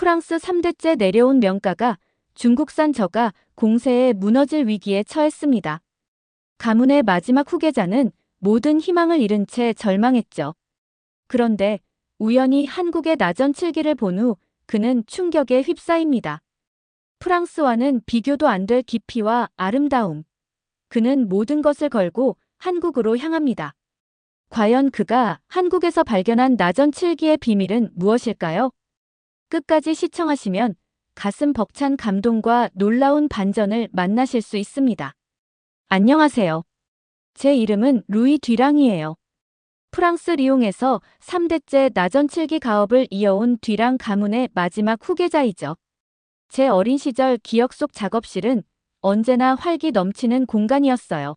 프랑스 3대째 내려온 명가가 중국산 저가 공세에 무너질 위기에 처했습니다. 가문의 마지막 후계자는 모든 희망을 잃은 채 절망했죠. 그런데 우연히 한국의 나전 7기를 본 후 그는 충격에 휩싸입니다. 프랑스와는 비교도 안 될 깊이와 아름다움. 그는 모든 것을 걸고 한국으로 향합니다. 과연 그가 한국에서 발견한 나전 7기의 비밀은 무엇일까요? 끝까지 시청하시면 가슴 벅찬 감동과 놀라운 반전을 만나실 수 있습니다. 안녕하세요. 제 이름은 루이 뒤랑이에요. 프랑스 리옹에서 3대째 나전 7기 가업을 이어온 뒤랑 가문의 마지막 후계자이죠. 제 어린 시절 기억 속 작업실은 언제나 활기 넘치는 공간이었어요.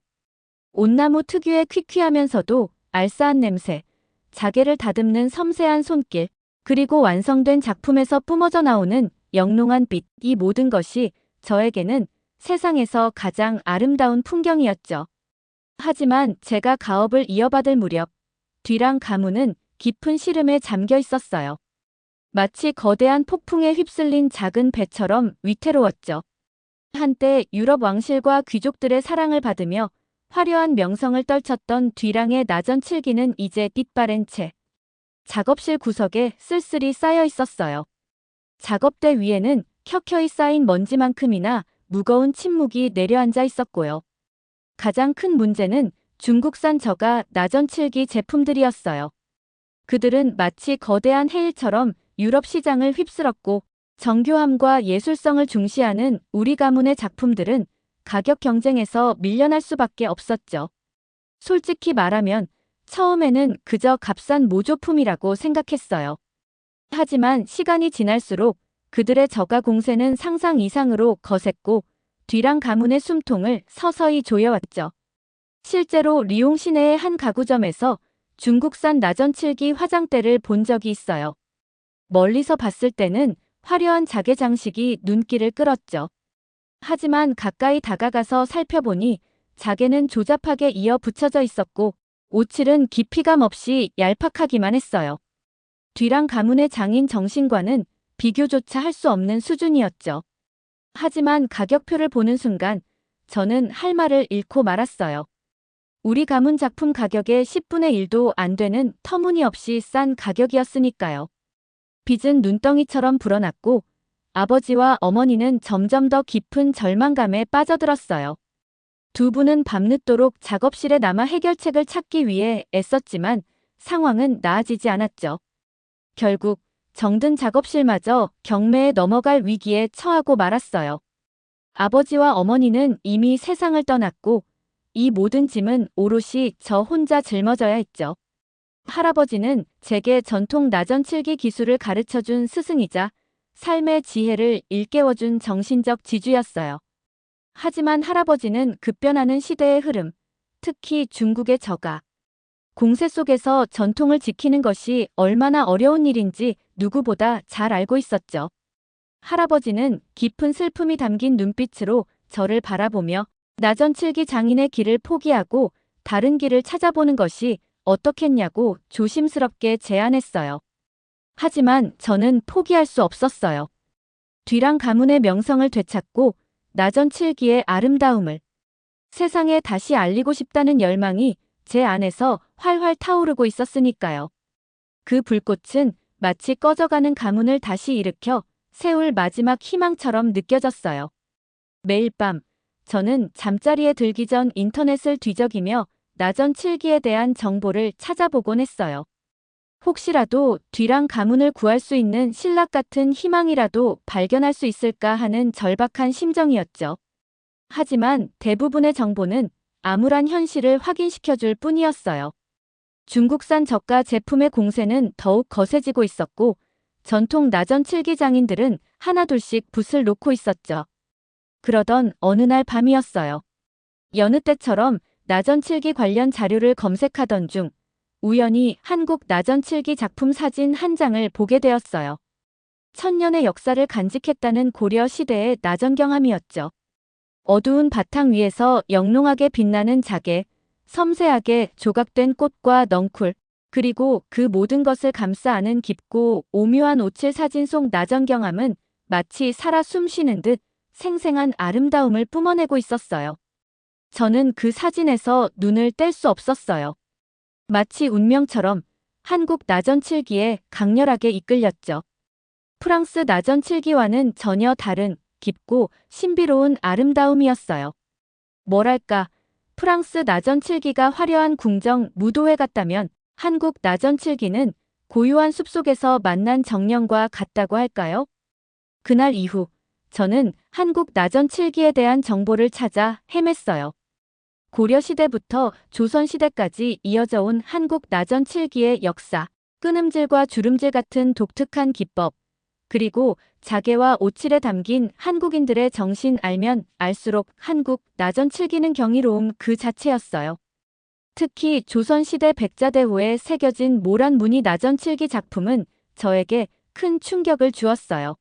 온나무 특유의 퀴퀴하면서도 알싸한 냄새, 자개를 다듬는 섬세한 손길, 그리고 완성된 작품에서 뿜어져 나오는 영롱한 빛, 이 모든 것이 저에게는 세상에서 가장 아름다운 풍경이었죠. 하지만 제가 가업을 이어받을 무렵 뒤랑 가문은 깊은 시름에 잠겨 있었어요. 마치 거대한 폭풍에 휩쓸린 작은 배처럼 위태로웠죠. 한때 유럽 왕실과 귀족들의 사랑을 받으며 화려한 명성을 떨쳤던 뒤랑의 나전 7기는 이제 빛바랜 채 작업실 구석에 쓸쓸히 쌓여 있었어요. 작업대 위에는 켜켜이 쌓인 먼지만큼이나 무거운 침묵이 내려앉아 있었고요. 가장 큰 문제는 중국산 저가 나전 7기 제품들이었어요. 그들은 마치 거대한 해일처럼 유럽 시장을 휩쓸었고 정교함과 예술성을 중시하는 우리 가문의 작품들은 가격 경쟁에서 밀려날 수밖에 없었죠. 솔직히 말하면 처음에는 그저 값싼 모조품이라고 생각했어요. 하지만 시간이 지날수록 그들의 저가 공세는 상상 이상으로 거셌고 뒤랑 가문의 숨통을 서서히 조여왔죠. 실제로 리옹 시내의 한 가구점에서 중국산 나전 7기 화장대를 본 적이 있어요. 멀리서 봤을 때는 화려한 자개 장식이 눈길을 끌었죠. 하지만 가까이 다가가서 살펴보니 자개는 조잡하게 이어 붙여져 있었고 오칠은 깊이감 없이 얄팍하기만 했어요. 뒤랑 가문의 장인 정신과는 비교조차 할 수 없는 수준이었죠. 하지만 가격표를 보는 순간 저는 할 말을 잃고 말았어요. 우리 가문 작품 가격의 10분의 1도 안 되는 터무니없이 싼 가격이었으니까요. 빚은 눈덩이처럼 불어났고 아버지와 어머니는 점점 더 깊은 절망감에 빠져들었어요. 두 분은 밤늦도록 작업실에 남아 해결책을 찾기 위해 애썼지만 상황은 나아지지 않았죠. 결국 정든 작업실마저 경매에 넘어갈 위기에 처하고 말았어요. 아버지와 어머니는 이미 세상을 떠났고 이 모든 짐은 오롯이 저 혼자 짊어져야 했죠. 할아버지는 제게 전통 나전 7기 기술을 가르쳐준 스승이자 삶의 지혜를 일깨워준 정신적 지주였어요. 하지만 할아버지는 급변하는 시대의 흐름, 특히 중국의 저가 공세 속에서 전통을 지키는 것이 얼마나 어려운 일인지 누구보다 잘 알고 있었죠. 할아버지는 깊은 슬픔이 담긴 눈빛으로 저를 바라보며 나전 7기 장인의 길을 포기하고 다른 길을 찾아보는 것이 어떻겠냐고 조심스럽게 제안했어요. 하지만 저는 포기할 수 없었어요. 뒤랑 가문의 명성을 되찾고 나전 7기의 아름다움을 세상에 다시 알리고 싶다는 열망이 제 안에서 활활 타오르고 있었으니까요. 그 불꽃은 마치 꺼져가는 가문을 다시 일으켜 세울 마지막 희망처럼 느껴졌어요. 매일 밤 저는 잠자리에 들기 전 인터넷을 뒤적이며 나전 7기에 대한 정보를 찾아보곤 했어요. 혹시라도 뒤랑 가문을 구할 수 있는 신락 같은 희망이라도 발견할 수 있을까 하는 절박한 심정이었죠. 하지만 대부분의 정보는 암울한 현실을 확인시켜줄 뿐이었어요. 중국산 저가 제품의 공세는 더욱 거세지고 있었고 전통 나전 7기 장인들은 하나둘씩 붓을 놓고 있었죠. 그러던 어느 날 밤이었어요. 여느 때처럼 나전 7기 관련 자료를 검색하던 중 우연히 한국 나전 7기 작품 사진 한 장을 보게 되었어요. 천년의 역사를 간직했다는 고려 시대의 나전경함이었죠. 어두운 바탕 위에서 영롱하게 빛나는 자개, 섬세하게 조각된 꽃과 넝쿨, 그리고 그 모든 것을 감싸 안은 깊고 오묘한 오칠 사진 속 나전경함은 마치 살아 숨쉬는 듯 생생한 아름다움을 뿜어내고 있었어요. 저는 그 사진에서 눈을 뗄 수 없었어요. 마치 운명처럼 한국 나전 칠기에 강렬하게 이끌렸죠. 프랑스 나전 칠기와는 전혀 다른 깊고 신비로운 아름다움이었어요. 뭐랄까, 프랑스 나전 칠기가 화려한 궁정 무도회 같다면 한국 나전 칠기는 고요한 숲속에서 만난 정령과 같다고 할까요? 그날 이후 저는 한국 나전 칠기에 대한 정보를 찾아 헤맸어요. 고려시대부터 조선시대까지 이어져 온 한국 나전 칠기의 역사, 끊음질과 주름질 같은 독특한 기법, 그리고 자개와 오칠에 담긴 한국인들의 정신 알면 알수록 한국 나전 칠기는 경이로움 그 자체였어요. 특히 조선시대 백자대호에 새겨진 모란 무늬 나전 칠기 작품은 저에게 큰 충격을 주었어요.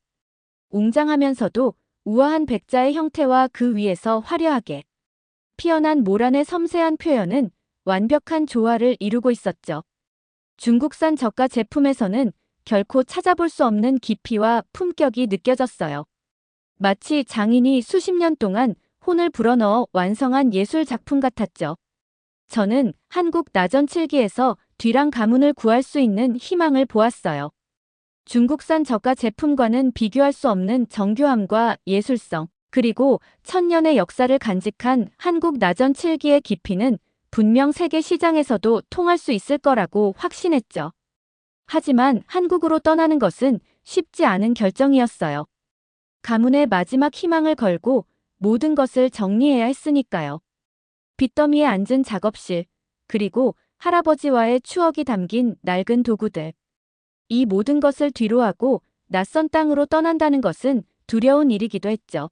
웅장하면서도 우아한 백자의 형태와 그 위에서 화려하게 피어난 모란의 섬세한 표현은 완벽한 조화를 이루고 있었죠. 중국산 저가 제품에서는 결코 찾아볼 수 없는 깊이와 품격이 느껴졌어요. 마치 장인이 수십 년 동안 혼을 불어넣어 완성한 예술 작품 같았죠. 저는 한국 나전 칠기에서 뒤랑 가문을 구할 수 있는 희망을 보았어요. 중국산 저가 제품과는 비교할 수 없는 정교함과 예술성, 그리고 천년의 역사를 간직한 한국 나전 칠기의 깊이는 분명 세계 시장에서도 통할 수 있을 거라고 확신했죠. 하지만 한국으로 떠나는 것은 쉽지 않은 결정이었어요. 가문의 마지막 희망을 걸고 모든 것을 정리해야 했으니까요. 빚더미에 앉은 작업실, 그리고 할아버지와의 추억이 담긴 낡은 도구들. 이 모든 것을 뒤로하고 낯선 땅으로 떠난다는 것은 두려운 일이기도 했죠.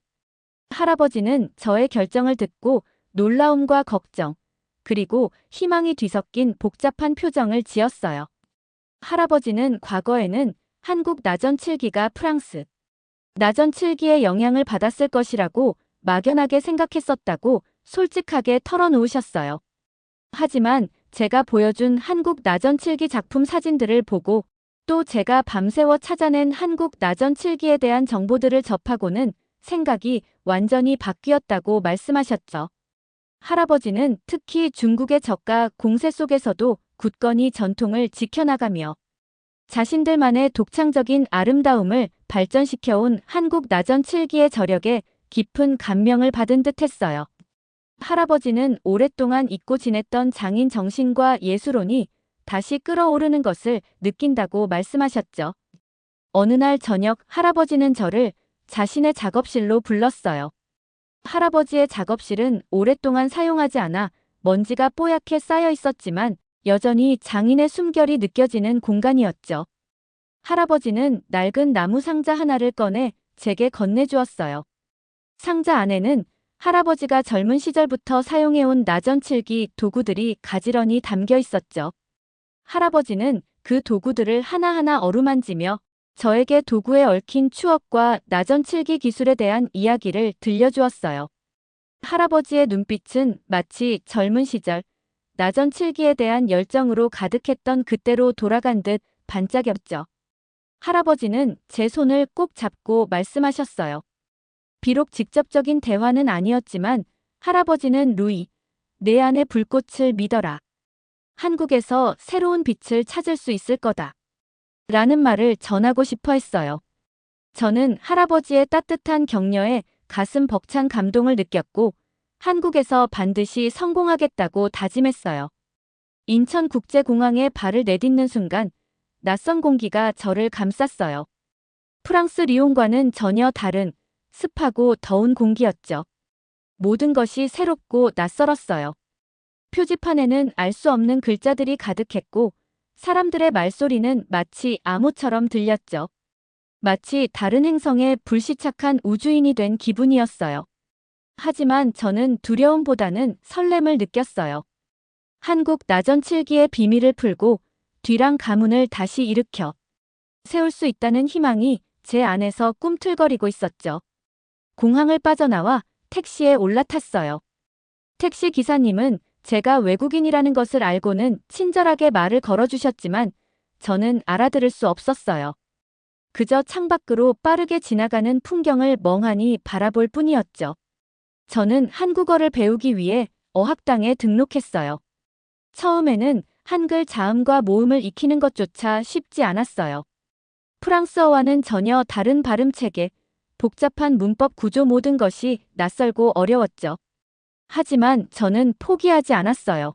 할아버지는 저의 결정을 듣고 놀라움과 걱정, 그리고 희망이 뒤섞인 복잡한 표정을 지었어요. 할아버지는 과거에는 한국 나전 칠기가 프랑스 나전 칠기의 영향을 받았을 것이라고 막연하게 생각했었다고 솔직하게 털어놓으셨어요. 하지만 제가 보여준 한국 나전 칠기 작품 사진들을 보고 또 제가 밤새워 찾아낸 한국 나전 칠기에 대한 정보들을 접하고는 생각이 완전히 바뀌었다고 말씀하셨죠. 할아버지는 특히 중국의 저가 공세 속에서도 굳건히 전통을 지켜나가며 자신들만의 독창적인 아름다움을 발전시켜온 한국 나전 칠기의 저력에 깊은 감명을 받은 듯했어요. 할아버지는 오랫동안 잊고 지냈던 장인 정신과 예술혼이 다시 끌어오르는 것을 느낀다고 말씀하셨죠. 어느 날 저녁 할아버지는 저를 자신의 작업실로 불렀어요. 할아버지의 작업실은 오랫동안 사용하지 않아 먼지가 뽀얗게 쌓여 있었지만 여전히 장인의 숨결이 느껴지는 공간이었죠. 할아버지는 낡은 나무 상자 하나를 꺼내 제게 건네주었어요. 상자 안에는 할아버지가 젊은 시절부터 사용해온 나전 칠기 도구들이 가지런히 담겨 있었죠. 할아버지는 그 도구들을 하나하나 어루만지며 저에게 도구에 얽힌 추억과 나전 칠기 기술에 대한 이야기를 들려주었어요. 할아버지의 눈빛은 마치 젊은 시절 나전 칠기에 대한 열정으로 가득했던 그때로 돌아간 듯 반짝였죠. 할아버지는 제 손을 꼭 잡고 말씀하셨어요. 비록 직접적인 대화는 아니었지만 할아버지는 루이, 내 안의 불꽃을 믿어라. 한국에서 새로운 빛을 찾을 수 있을 거다. 라는 말을 전하고 싶어 했어요. 저는 할아버지의 따뜻한 격려에 가슴 벅찬 감동을 느꼈고 한국에서 반드시 성공하겠다고 다짐했어요. 인천국제공항에 발을 내딛는 순간 낯선 공기가 저를 감쌌어요. 프랑스 리옹과는 전혀 다른 습하고 더운 공기였죠. 모든 것이 새롭고 낯설었어요. 표지판에는 알 수 없는 글자들이 가득했고 사람들의 말소리는 마치 암호처럼 들렸죠. 마치 다른 행성에 불시착한 우주인이 된 기분이었어요. 하지만 저는 두려움보다는 설렘을 느꼈어요. 한국 나전 칠기의 비밀을 풀고 뒤랑 가문을 다시 일으켜 세울 수 있다는 희망이 제 안에서 꿈틀거리고 있었죠. 공항을 빠져나와 택시에 올라탔어요. 택시 기사님은 제가 외국인이라는 것을 알고는 친절하게 말을 걸어주셨지만 저는 알아들을 수 없었어요. 그저 창밖으로 빠르게 지나가는 풍경을 멍하니 바라볼 뿐이었죠. 저는 한국어를 배우기 위해 어학당에 등록했어요. 처음에는 한글 자음과 모음을 익히는 것조차 쉽지 않았어요. 프랑스어와는 전혀 다른 발음 체계, 복잡한 문법 구조 모든 것이 낯설고 어려웠죠. 하지만 저는 포기하지 않았어요.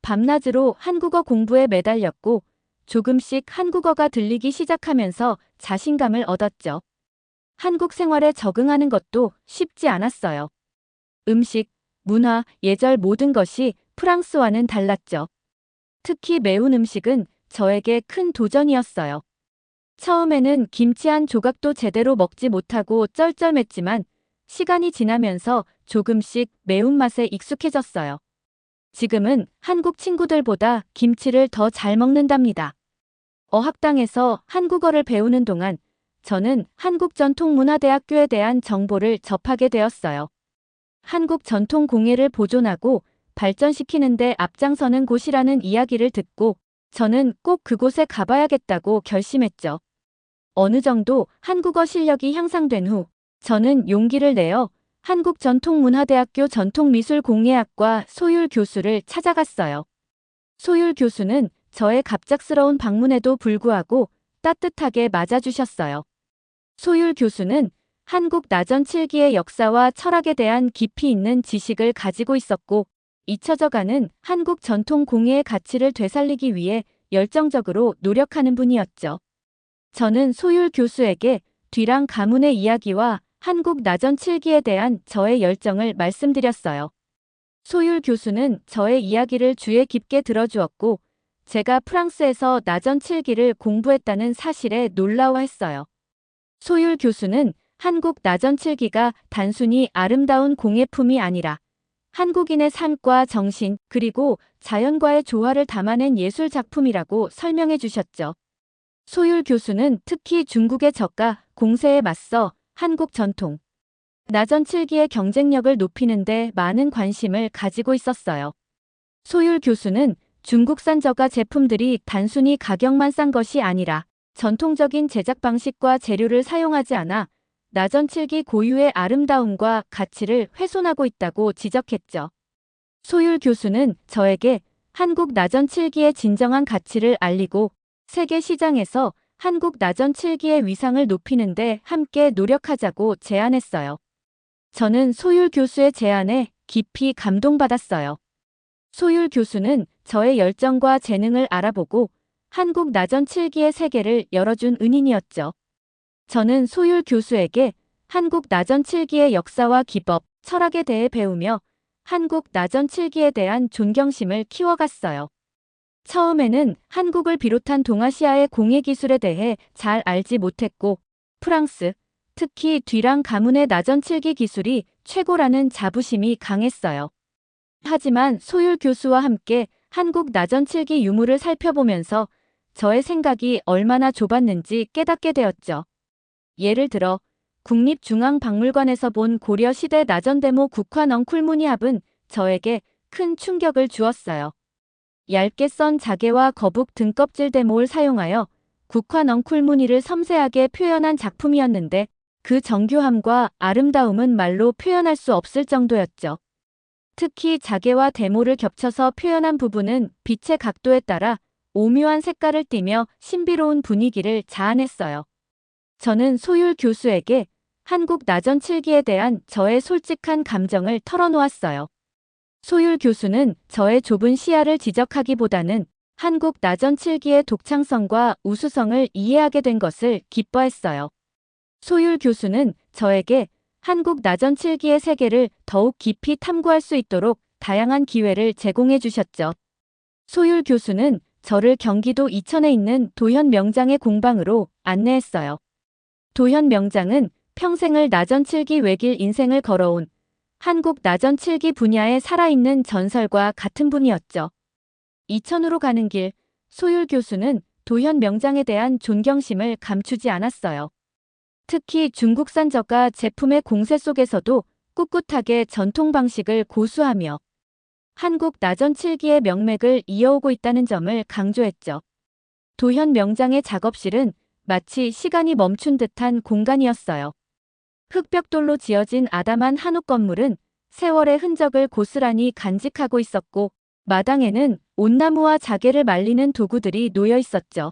밤낮으로 한국어 공부에 매달렸고 조금씩 한국어가 들리기 시작하면서 자신감을 얻었죠. 한국 생활에 적응하는 것도 쉽지 않았어요. 음식, 문화, 예절 모든 것이 프랑스와는 달랐죠. 특히 매운 음식은 저에게 큰 도전이었어요. 처음에는 김치 한 조각도 제대로 먹지 못하고 쩔쩔맸지만 시간이 지나면서 조금씩 매운맛에 익숙해졌어요. 지금은 한국 친구들보다 김치를 더 잘 먹는답니다. 어학당에서 한국어를 배우는 동안 저는 한국전통문화대학교에 대한 정보를 접하게 되었어요. 한국 전통 공예를 보존하고 발전시키는 데 앞장서는 곳이라는 이야기를 듣고 저는 꼭 그곳에 가봐야겠다고 결심했죠. 어느 정도 한국어 실력이 향상된 후 저는 용기를 내어 한국전통문화대학교 전통미술공예학과 소율 교수를 찾아갔어요. 소율 교수는 저의 갑작스러운 방문에도 불구하고 따뜻하게 맞아주셨어요. 소율 교수는 한국 나전 7기의 역사와 철학에 대한 깊이 있는 지식을 가지고 있었고 잊혀져가는 한국 전통 공예의 가치를 되살리기 위해 열정적으로 노력하는 분이었죠. 저는 소율 교수에게 뒤랑 가문의 이야기와 한국 나전 7기에 대한 저의 열정을 말씀드렸어요. 소율 교수는 저의 이야기를 주의 깊게 들어주었고 제가 프랑스에서 나전 7기를 공부했다는 사실에 놀라워했어요. 소율 교수는 한국 나전 7기가 단순히 아름다운 공예품이 아니라 한국인의 삶과 정신 그리고 자연과의 조화를 담아낸 예술 작품이라고 설명해 주셨죠. 소율 교수는 특히 중국의 저가 공세에 맞서 한국 전통 나전 7기의 경쟁력을 높이는 데 많은 관심을 가지고 있었어요. 소율 교수는 중국산 저가 제품들이 단순히 가격만 싼 것이 아니라 전통적인 제작 방식과 재료를 사용하지 않아 나전 7기 고유의 아름다움과 가치를 훼손하고 있다고 지적했죠. 소율 교수는 저에게 한국 나전 7기의 진정한 가치를 알리고 세계 시장에서 한국 나전 7기의 위상을 높이는 데 함께 노력하자고 제안했어요. 저는 소율 교수의 제안에 깊이 감동받았어요. 소율 교수는 저의 열정과 재능을 알아보고 한국 나전 7기의 세계를 열어준 은인이었죠. 저는 소율 교수에게 한국 나전 7기의 역사와 기법, 철학에 대해 배우며 한국 나전 7기에 대한 존경심을 키워갔어요. 처음에는 한국을 비롯한 동아시아의 공예 기술에 대해 잘 알지 못했고 프랑스, 특히 뒤랑 가문의 나전 7기 기술이 최고라는 자부심이 강했어요. 하지만 소율 교수와 함께 한국 나전 7기 유물을 살펴보면서 저의 생각이 얼마나 좁았는지 깨닫게 되었죠. 예를 들어 국립중앙박물관에서 본 고려시대 나전대모 국화 넝쿨무늬합은 저에게 큰 충격을 주었어요. 얇게 썬 자개와 거북 등껍질 대모를 사용하여 국화 넝쿨무늬를 섬세하게 표현한 작품이었는데 그 정교함과 아름다움은 말로 표현할 수 없을 정도였죠. 특히 자개와 대모를 겹쳐서 표현한 부분은 빛의 각도에 따라 오묘한 색깔을 띠며 신비로운 분위기를 자아냈어요. 저는 소율 교수에게 한국 나전 7기에 대한 저의 솔직한 감정을 털어놓았어요. 소율 교수는 저의 좁은 시야를 지적하기보다는 한국 나전 7기의 독창성과 우수성을 이해하게 된 것을 기뻐했어요. 소율 교수는 저에게 한국 나전 7기의 세계를 더욱 깊이 탐구할 수 있도록 다양한 기회를 제공해 주셨죠. 소율 교수는 저를 경기도 이천에 있는 도현 명장의 공방으로 안내했어요. 도현 명장은 평생을 나전 7기 외길 인생을 걸어온 한국 나전 7기 분야의 살아있는 전설과 같은 분이었죠. 이천으로 가는 길, 소율 교수는 도현 명장에 대한 존경심을 감추지 않았어요. 특히 중국산 저가 제품의 공세 속에서도 꿋꿋하게 전통 방식을 고수하며 한국 나전 7기의 명맥을 이어오고 있다는 점을 강조했죠. 도현 명장의 작업실은 마치 시간이 멈춘 듯한 공간이었어요. 흑벽돌로 지어진 아담한 한옥 건물은 세월의 흔적을 고스란히 간직하고 있었고, 마당에는 온나무와 자개를 말리는 도구들이 놓여 있었죠.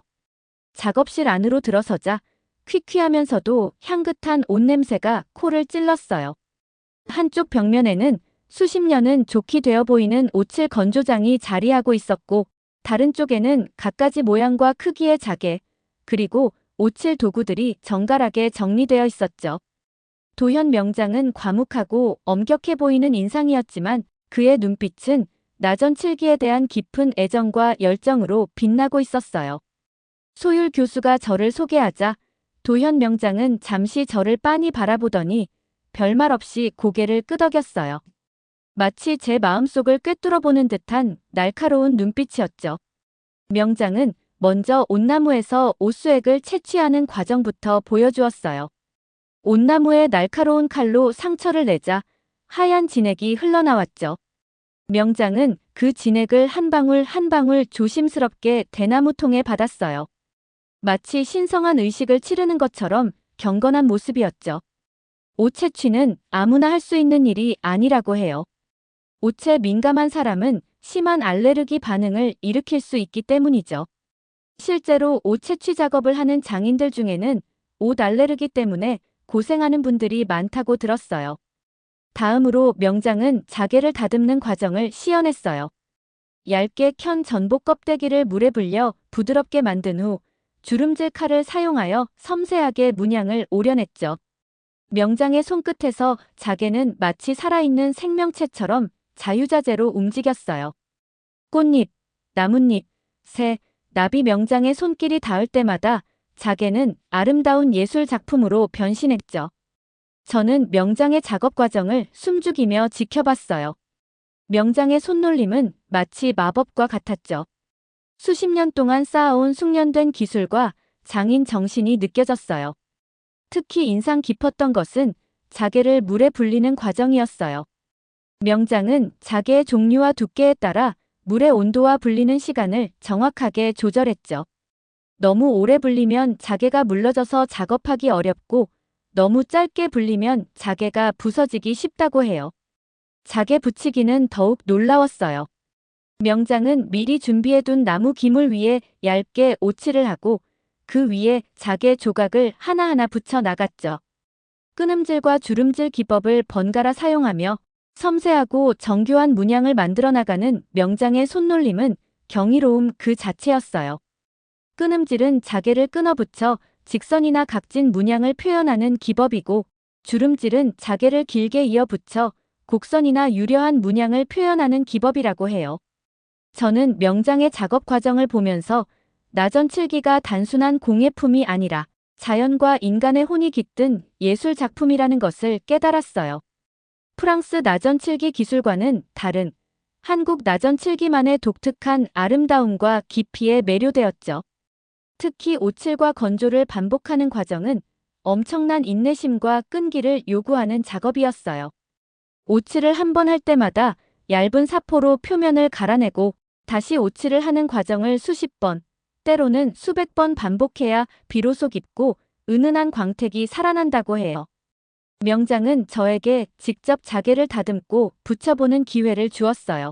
작업실 안으로 들어서자 퀴퀴하면서도 향긋한 옷 냄새가 코를 찔렀어요. 한쪽 벽면에는 수십 년은 좋게 되어 보이는 오칠 건조장이 자리하고 있었고, 다른 쪽에는 갖가지 모양과 크기의 자개, 그리고 오칠 도구들이 정갈하게 정리되어 있었죠. 도현 명장은 과묵하고 엄격해 보이는 인상이었지만 그의 눈빛은 나전 7기에 대한 깊은 애정과 열정으로 빛나고 있었어요. 소율 교수가 저를 소개하자 도현 명장은 잠시 저를 빤히 바라보더니 별말 없이 고개를 끄덕였어요. 마치 제 마음속을 꿰뚫어보는 듯한 날카로운 눈빛이었죠. 명장은 먼저 온나무에서 옷수액을 채취하는 과정부터 보여주었어요. 온나무에 날카로운 칼로 상처를 내자 하얀 진액이 흘러나왔죠. 명장은 그 진액을 한 방울 한 방울 조심스럽게 대나무통에 받았어요. 마치 신성한 의식을 치르는 것처럼 경건한 모습이었죠. 옷 채취는 아무나 할 수 있는 일이 아니라고 해요. 옷에 민감한 사람은 심한 알레르기 반응을 일으킬 수 있기 때문이죠. 실제로 옷 채취 작업을 하는 장인들 중에는 옷 알레르기 때문에 고생하는 분들이 많다고 들었어요. 다음으로 명장은 자개를 다듬는 과정을 시연했어요. 얇게 켠 전복 껍데기를 물에 불려 부드럽게 만든 후 주름질 칼을 사용하여 섬세하게 문양을 오려냈죠. 명장의 손끝에서 자개는 마치 살아있는 생명체처럼 자유자재로 움직였어요. 꽃잎, 나뭇잎, 새, 나비 명장의 손길이 닿을 때마다 자개는 아름다운 예술 작품으로 변신했죠. 저는 명장의 작업 과정을 숨죽이며 지켜봤어요. 명장의 손놀림은 마치 마법과 같았죠. 수십 년 동안 쌓아온 숙련된 기술과 장인 정신이 느껴졌어요. 특히 인상 깊었던 것은 자개를 물에 불리는 과정이었어요. 명장은 자개의 종류와 두께에 따라 물의 온도와 불리는 시간을 정확하게 조절했죠. 너무 오래 불리면 자개가 물러져서 작업하기 어렵고 너무 짧게 불리면 자개가 부서지기 쉽다고 해요. 자개 붙이기는 더욱 놀라웠어요. 명장은 미리 준비해둔 나무 기물 위에 얇게 오칠을 하고 그 위에 자개 조각을 하나하나 붙여 나갔죠. 끊음질과 주름질 기법을 번갈아 사용하며 섬세하고 정교한 문양을 만들어 나가는 명장의 손놀림은 경이로움 그 자체였어요. 끊음질은 자개를 끊어붙여 직선이나 각진 문양을 표현하는 기법이고, 주름질은 자개를 길게 이어붙여 곡선이나 유려한 문양을 표현하는 기법이라고 해요. 저는 명장의 작업 과정을 보면서 나전 7기가 단순한 공예품이 아니라 자연과 인간의 혼이 깃든 예술 작품이라는 것을 깨달았어요. 프랑스 나전 7기 기술과는 다른 한국 나전 7기만의 독특한 아름다움과 깊이에 매료되었죠. 특히 오칠과 건조를 반복하는 과정은 엄청난 인내심과 끈기를 요구하는 작업이었어요. 오칠을 한 번 할 때마다 얇은 사포로 표면을 갈아내고 다시 오칠을 하는 과정을 수십 번, 때로는 수백 번 반복해야 비로소 깊고 은은한 광택이 살아난다고 해요. 명장은 저에게 직접 자개를 다듬고 붙여보는 기회를 주었어요.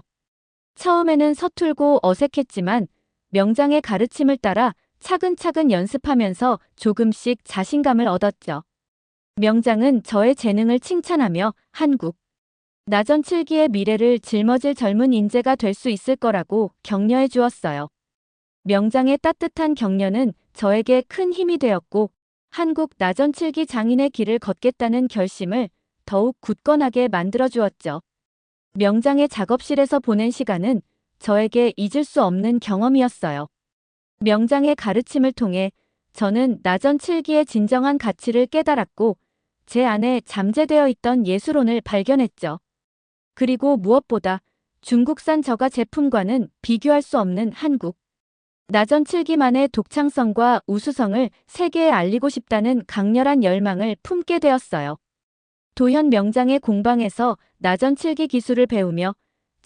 처음에는 서툴고 어색했지만 명장의 가르침을 따라 차근차근 연습하면서 조금씩 자신감을 얻었죠. 명장은 저의 재능을 칭찬하며 한국 나전 7기의 미래를 짊어질 젊은 인재가 될 수 있을 거라고 격려해 주었어요. 명장의 따뜻한 격려는 저에게 큰 힘이 되었고 한국 나전 7기 장인의 길을 걷겠다는 결심을 더욱 굳건하게 만들어 주었죠. 명장의 작업실에서 보낸 시간은 저에게 잊을 수 없는 경험이었어요. 명장의 가르침을 통해 저는 나전 7기의 진정한 가치를 깨달았고 제 안에 잠재되어 있던 예술혼을 발견했죠. 그리고 무엇보다 중국산 저가 제품과는 비교할 수 없는 한국 나전 7기만의 독창성과 우수성을 세계에 알리고 싶다는 강렬한 열망을 품게 되었어요. 도현 명장의 공방에서 나전 7기 기술을 배우며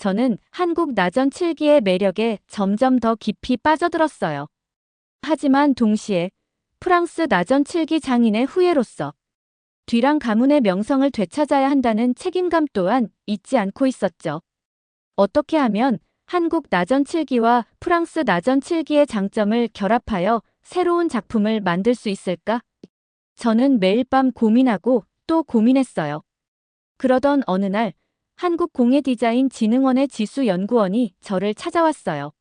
저는 한국 나전 7기의 매력에 점점 더 깊이 빠져들었어요. 하지만 동시에 프랑스 나전 7기 장인의 후예로서 뒤랑 가문의 명성을 되찾아야 한다는 책임감 또한 잊지 않고 있었죠. 어떻게 하면 한국 나전 7기와 프랑스 나전 7기의 장점을 결합하여 새로운 작품을 만들 수 있을까? 저는 매일 밤 고민하고 또 고민했어요. 그러던 어느 날 한국공예디자인진흥원의 지수연구원이 저를 찾아왔어요.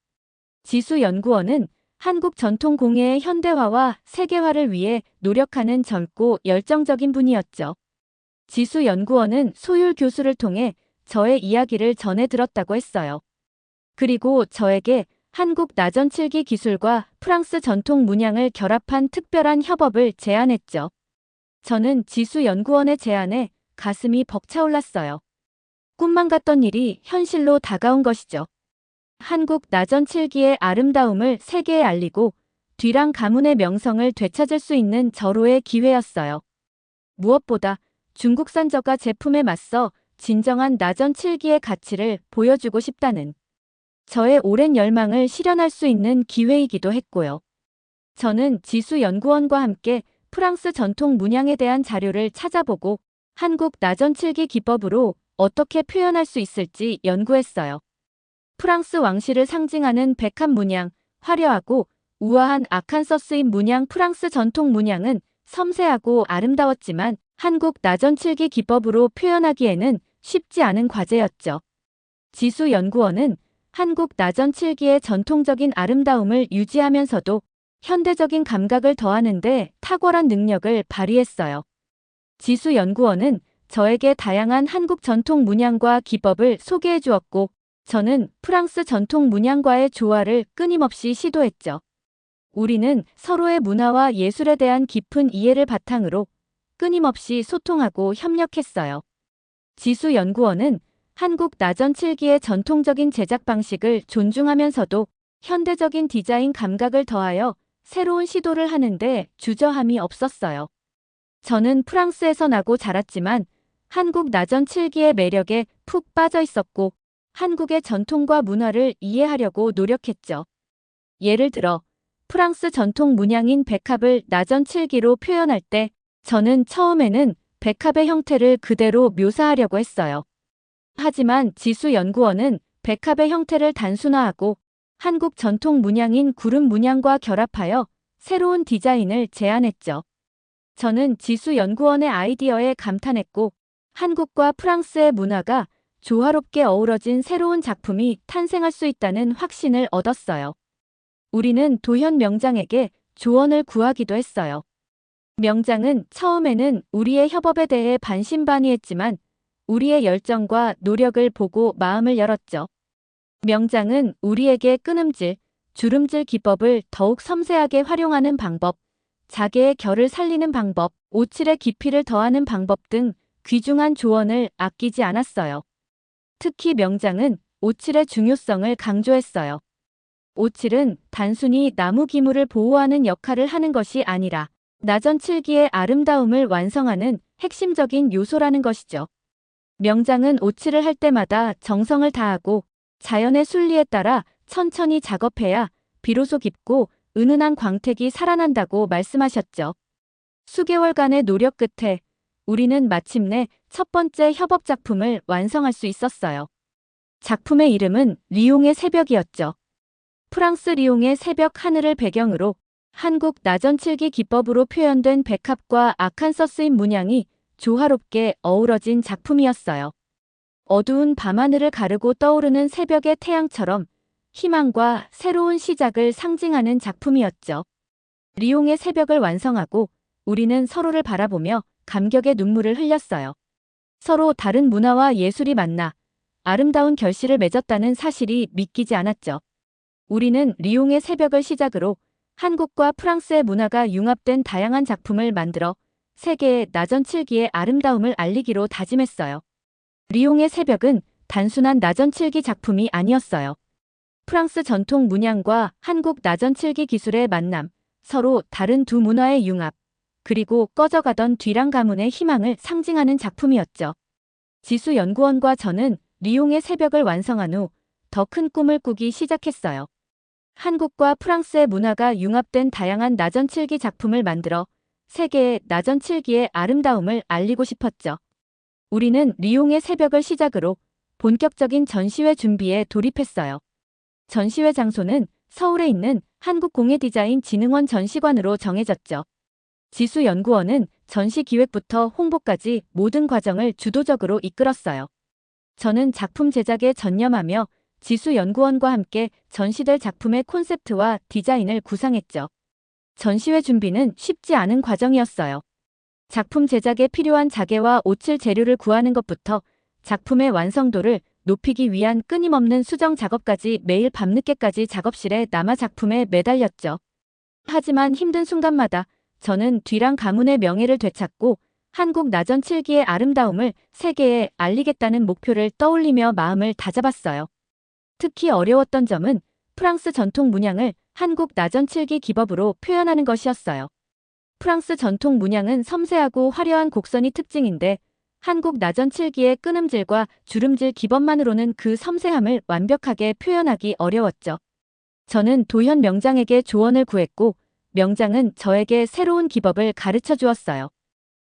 지수연구원은 한국 전통공예의 현대화와 세계화를 위해 노력하는 젊고 열정적인 분이었죠. 지수연구원은 소율 교수를 통해 저의 이야기를 전해 들었다고 했어요. 그리고 저에게 한국 나전 7기 기술과 프랑스 전통 문양을 결합한 특별한 협업을 제안했죠. 저는 지수연구원의 제안에 가슴이 벅차올랐어요. 꿈만 같던 일이 현실로 다가온 것이죠. 한국 나전 7기의 아름다움을 세계에 알리고 뒤랑 가문의 명성을 되찾을 수 있는 절호의 기회였어요. 무엇보다 중국산 저가 제품에 맞서 진정한 나전 7기의 가치를 보여주고 싶다는 저의 오랜 열망을 실현할 수 있는 기회이기도 했고요. 저는 지수연구원과 함께 프랑스 전통 문양에 대한 자료를 찾아보고 한국 나전 7기 기법으로 어떻게 표현할 수 있을지 연구했어요. 프랑스 왕실을 상징하는 백합 문양, 화려하고 우아한 아칸서스인 문양 프랑스 전통 문양은 섬세하고 아름다웠지만 한국 나전 7기 기법으로 표현하기에는 쉽지 않은 과제였죠. 지수연구원은 한국 나전 7기의 전통적인 아름다움을 유지하면서도 현대적인 감각을 더하는 데 탁월한 능력을 발휘했어요. 지수연구원은 저에게 다양한 한국 전통 문양과 기법을 소개해 주었고 저는 프랑스 전통 문양과의 조화를 끊임없이 시도했죠. 우리는 서로의 문화와 예술에 대한 깊은 이해를 바탕으로 끊임없이 소통하고 협력했어요. 지수연구원은 한국 나전 7기의 전통적인 제작 방식을 존중하면서도 현대적인 디자인 감각을 더하여 새로운 시도를 하는데 주저함이 없었어요. 저는 프랑스에서 나고 자랐지만 한국 나전 7기의 매력에 푹 빠져 있었고 한국의 전통과 문화를 이해하려고 노력했죠. 예를 들어 프랑스 전통 문양인 백합을 나전 7기로 표현할 때 저는 처음에는 백합의 형태를 그대로 묘사하려고 했어요. 하지만 지수연구원은 백합의 형태를 단순화하고 한국 전통 문양인 구름 문양과 결합하여 새로운 디자인을 제안했죠. 저는 지수연구원의 아이디어에 감탄했고 한국과 프랑스의 문화가 조화롭게 어우러진 새로운 작품이 탄생할 수 있다는 확신을 얻었어요. 우리는 도현 명장에게 조언을 구하기도 했어요. 명장은 처음에는 우리의 협업에 대해 반신반의했지만 우리의 열정과 노력을 보고 마음을 열었죠. 명장은 우리에게 끊음질, 주름질 기법을 더욱 섬세하게 활용하는 방법, 자개의 결을 살리는 방법, 오칠의 깊이를 더하는 방법 등 귀중한 조언을 아끼지 않았어요. 특히 명장은 오칠의 중요성을 강조했어요. 오칠은 단순히 나무 기물을 보호하는 역할을 하는 것이 아니라 나전 7기의 아름다움을 완성하는 핵심적인 요소라는 것이죠. 명장은 오칠을 할 때마다 정성을 다하고 자연의 순리에 따라 천천히 작업해야 비로소 깊고 은은한 광택이 살아난다고 말씀하셨죠. 수개월간의 노력 끝에 우리는 마침내 첫 번째 협업 작품을 완성할 수 있었어요. 작품의 이름은 리옹의 새벽이었죠. 프랑스 리옹의 새벽 하늘을 배경으로 한국 나전 7기 기법으로 표현된 백합과 아칸서스인 문양이 조화롭게 어우러진 작품이었어요. 어두운 밤하늘을 가르고 떠오르는 새벽의 태양처럼 희망과 새로운 시작을 상징하는 작품이었죠. 리옹의 새벽을 완성하고 우리는 서로를 바라보며 감격의 눈물을 흘렸어요. 서로 다른 문화와 예술이 만나 아름다운 결실을 맺었다는 사실이 믿기지 않았죠. 우리는 리옹의 새벽을 시작으로 한국과 프랑스의 문화가 융합된 다양한 작품을 만들어 세계의 나전 7기의 아름다움을 알리기로 다짐했어요. 리옹의 새벽은 단순한 나전 7기 작품이 아니었어요. 프랑스 전통 문양과 한국 나전 7기 기술의 만남, 서로 다른 두 문화의 융합, 그리고 꺼져가던 뒤랑 가문의 희망을 상징하는 작품이었죠. 지수연구원과 저는 리옹의 새벽을 완성한 후 더 큰 꿈을 꾸기 시작했어요. 한국과 프랑스의 문화가 융합된 다양한 나전칠기 작품을 만들어 세계에 나전칠기의 아름다움을 알리고 싶었죠. 우리는 리옹의 새벽을 시작으로 본격적인 전시회 준비에 돌입했어요. 전시회 장소는 서울에 있는 한국공예디자인진흥원 전시관으로 정해졌죠. 지수연구원은 전시 기획부터 홍보까지 모든 과정을 주도적으로 이끌었어요. 저는 작품 제작에 전념하며 지수연구원과 함께 전시될 작품의 콘셉트와 디자인을 구상했죠. 전시회 준비는 쉽지 않은 과정이었어요. 작품 제작에 필요한 자개와 오칠 재료를 구하는 것부터 작품의 완성도를 높이기 위한 끊임없는 수정 작업까지 매일 밤늦게까지 작업실에 남아 작품에 매달렸죠. 하지만 힘든 순간마다 저는 뒤랑 가문의 명예를 되찾고 한국 나전칠기의 아름다움을 세계에 알리겠다는 목표를 떠올리며 마음을 다잡았어요. 특히 어려웠던 점은 프랑스 전통 문양을 한국 나전칠기 기법으로 표현하는 것이었어요. 프랑스 전통 문양은 섬세하고 화려한 곡선이 특징인데 한국 나전칠기의 끊음질과 주름질 기법만으로는 그 섬세함을 완벽하게 표현하기 어려웠죠. 저는 도현 명장에게 조언을 구했고 명장은 저에게 새로운 기법을 가르쳐 주었어요.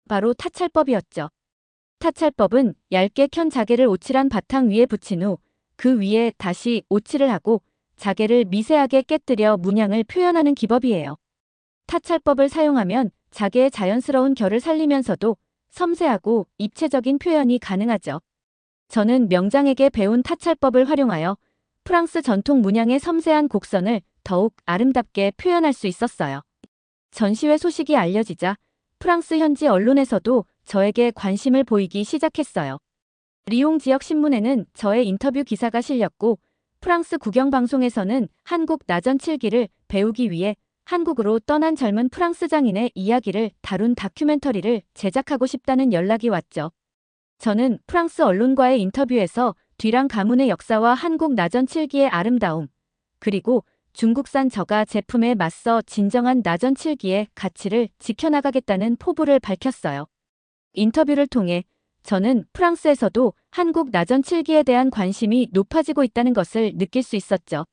바로 타찰법이었죠. 타찰법은 얇게 켠 자개를 오칠한 바탕 위에 붙인 후 그 위에 다시 오칠을 하고 자개를 미세하게 깨뜨려 문양을 표현하는 기법이에요. 타찰법을 사용하면 자개의 자연스러운 결을 살리면서도 섬세하고 입체적인 표현이 가능하죠. 저는 명장에게 배운 타찰법을 활용하여 프랑스 전통 문양의 섬세한 곡선을 더욱 아름답게 표현할 수 있었어요. 전시회 소식이 알려지자 프랑스 현지 언론에서도 저에게 관심을 보이기 시작했어요. 리옹 지역 신문에는 저의 인터뷰 기사가 실렸고 프랑스 국영방송에서는 한국 나전칠기를 배우기 위해 한국으로 떠난 젊은 프랑스 장인의 이야기를 다룬 다큐멘터리를 제작하고 싶다는 연락이 왔죠. 저는 프랑스 언론과의 인터뷰에서 뒤랑 가문의 역사와 한국 나전칠기의 아름다움, 그리고 중국산 저가 제품에 맞서 진정한 나전칠기의 가치를 지켜나가겠다는 포부를 밝혔어요. 인터뷰를 통해 저는 프랑스에서도 한국 나전칠기에 대한 관심이 높아지고 있다는 것을 느낄 수 있었죠.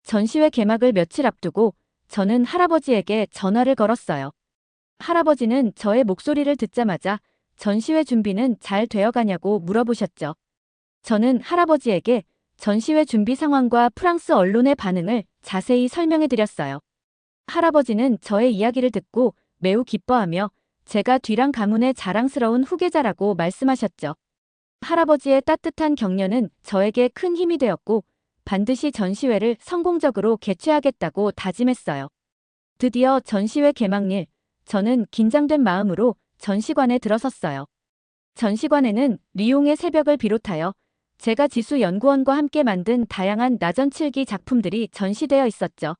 전시회 개막을 며칠 앞두고 저는 할아버지에게 전화를 걸었어요. 할아버지는 저의 목소리를 듣자마자 전시회 준비는 잘 되어가냐고 물어보셨죠. 저는 할아버지에게 전시회 준비 상황과 프랑스 언론의 반응을 자세히 설명해드렸어요. 할아버지는 저의 이야기를 듣고 매우 기뻐하며 제가 뒤랑 가문의 자랑스러운 후계자라고 말씀하셨죠. 할아버지의 따뜻한 격려는 저에게 큰 힘이 되었고 반드시 전시회를 성공적으로 개최하겠다고 다짐했어요. 드디어 전시회 개막일, 저는 긴장된 마음으로 전시관에 들어섰어요. 전시관에는 리옹의 새벽을 비롯하여 제가 지수연구원과 함께 만든 다양한 나전칠기 작품들이 전시되어 있었죠.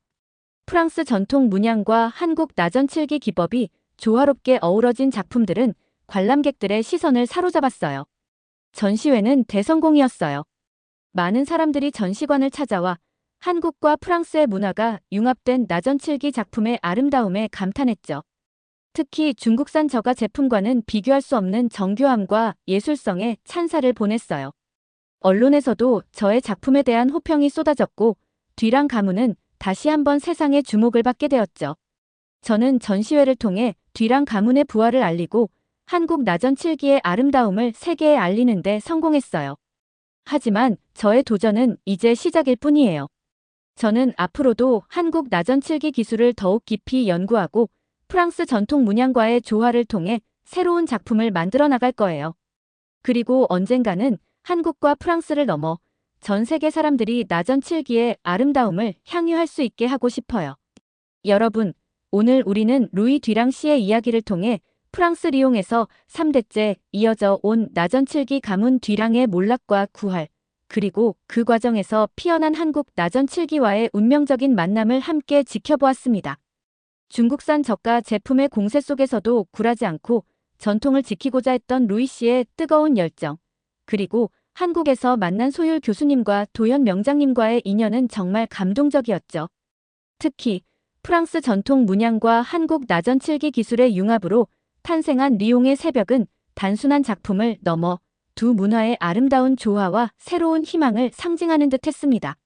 프랑스 전통 문양과 한국 나전칠기 기법이 조화롭게 어우러진 작품들은 관람객들의 시선을 사로잡았어요. 전시회는 대성공이었어요. 많은 사람들이 전시관을 찾아와 한국과 프랑스의 문화가 융합된 나전칠기 작품의 아름다움에 감탄했죠. 특히 중국산 저가 제품과는 비교할 수 없는 정교함과 예술성에 찬사를 보냈어요. 언론에서도 저의 작품에 대한 호평이 쏟아졌고 뒤랑 가문은 다시 한번 세상의 주목을 받게 되었죠. 저는 전시회를 통해 뒤랑 가문의 부활을 알리고 한국 나전칠기의 아름다움을 세계에 알리는 데 성공했어요. 하지만 저의 도전은 이제 시작일 뿐이에요. 저는 앞으로도 한국 나전칠기 기술을 더욱 깊이 연구하고 프랑스 전통 문양과의 조화를 통해 새로운 작품을 만들어 나갈 거예요. 그리고 언젠가는 한국과 프랑스를 넘어 전 세계 사람들이 나전칠기의 아름다움을 향유할 수 있게 하고 싶어요. 여러분, 오늘 우리는 루이 뒤랑 씨의 이야기를 통해 프랑스 리옹에서 3대째 이어져 온 나전칠기 가문 뒤랑의 몰락과 구할, 그리고 그 과정에서 피어난 한국 나전칠기와의 운명적인 만남을 함께 지켜보았습니다. 중국산 저가 제품의 공세 속에서도 굴하지 않고 전통을 지키고자 했던 루이 씨의 뜨거운 열정, 그리고 한국에서 만난 소율 교수님과 도현 명장님과의 인연은 정말 감동적이었죠. 특히 프랑스 전통 문양과 한국 나전칠기 기술의 융합으로 탄생한 리옹의 새벽은 단순한 작품을 넘어 두 문화의 아름다운 조화와 새로운 희망을 상징하는 듯 했습니다.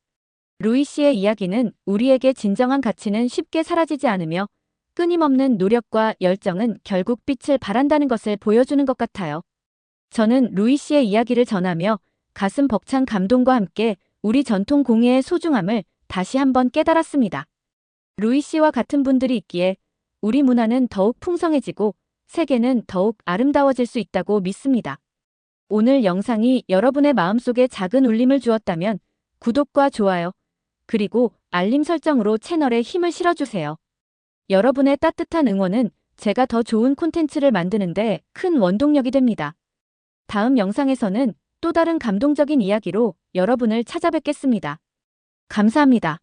루이 씨의 이야기는 우리에게 진정한 가치는 쉽게 사라지지 않으며 끊임없는 노력과 열정은 결국 빛을 발한다는 것을 보여주는 것 같아요. 저는 루이 씨의 이야기를 전하며 가슴 벅찬 감동과 함께 우리 전통 공예의 소중함을 다시 한번 깨달았습니다. 루이 씨와 같은 분들이 있기에 우리 문화는 더욱 풍성해지고 세계는 더욱 아름다워질 수 있다고 믿습니다. 오늘 영상이 여러분의 마음속에 작은 울림을 주었다면 구독과 좋아요, 그리고 알림 설정으로 채널에 힘을 실어주세요. 여러분의 따뜻한 응원은 제가 더 좋은 콘텐츠를 만드는데 큰 원동력이 됩니다. 다음 영상에서는 또 다른 감동적인 이야기로 여러분을 찾아뵙겠습니다. 감사합니다.